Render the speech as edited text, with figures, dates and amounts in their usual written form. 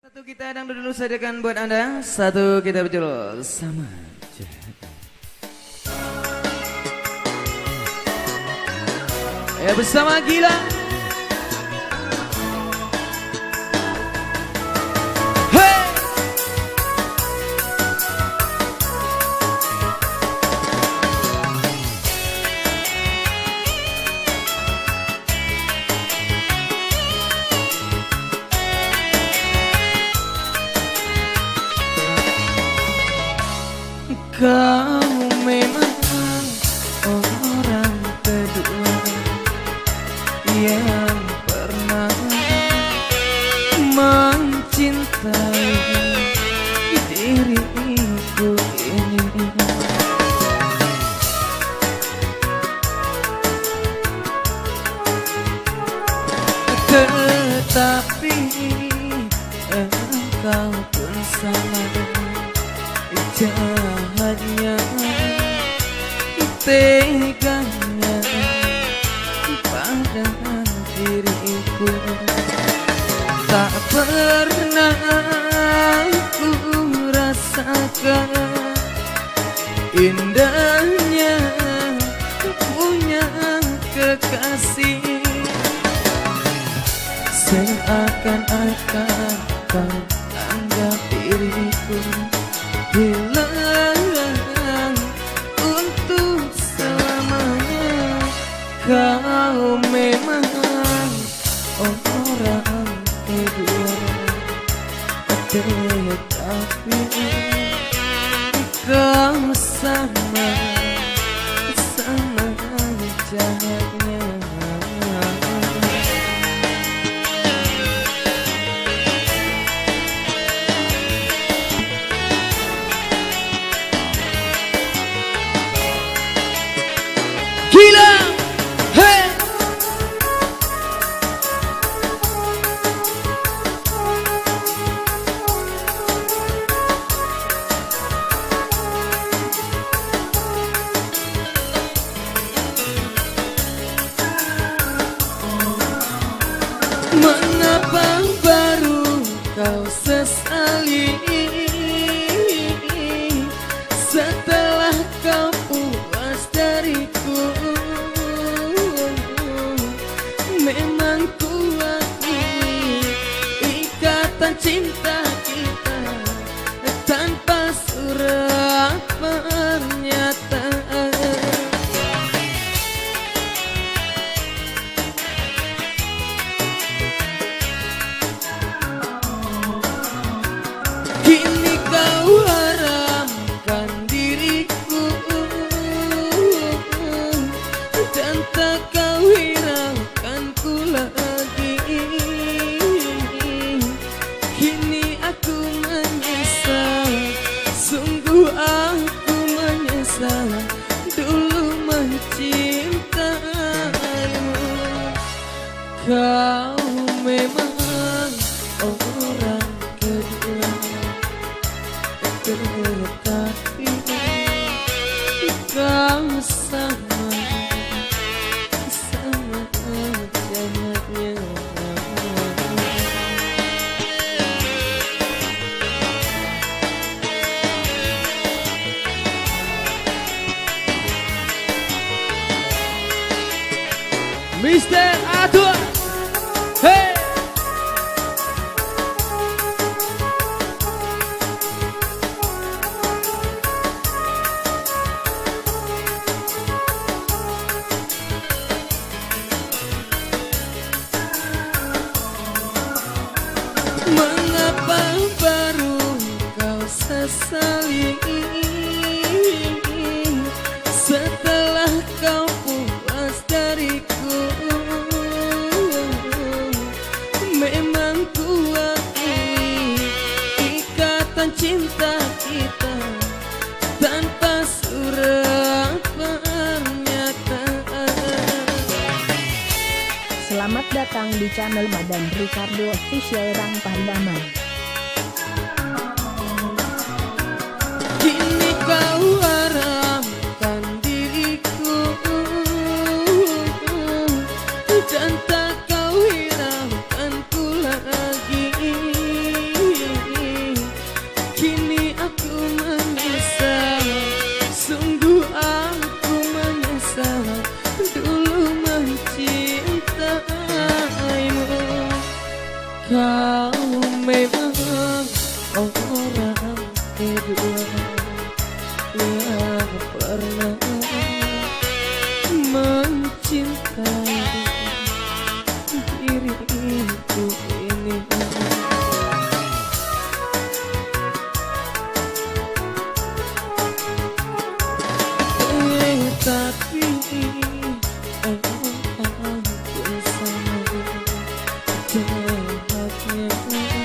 Satu kita yang dulu sediakan buat Anda. Satu kita berjudul Sama Jahat. Ya bersama Gila. Kau memang orang kedua yang pernah mencintai diriku ini. Tetapi engkau pun sama jahatnya, teganya pada diriku. Tak pernah ku rasakan indahnya punya kekasih. Seakan-akan kau anggap diriku hilang untuk selamanya. Kau memang orang kedua, tetapi kau sama jahatnya. Gila, hey. Mengapa baru kau sesali setelah kau puas dariku? Memang kuakui ikatan cinta kita tanpa surat pernyataan. Kini kau haramkan diriku dan tak kau hiraukanku lagi. Kini aku menyesal, sungguh aku menyesal dulu mencintaimu. Kau memang orang kedua, tetapi kau sama jahatnya. Mister Atua, hey. Mengapa baru kau sesali setelah kau puas dariku? Memang kuakui ikatan cinta kita tanpa surat pernyataan. Selamat datang di channel Madam Ricardo Official Rang Pandaman. Kini kau haramkan diriku dan tak kau hiraukanku lagi. Kau memang orang kedua.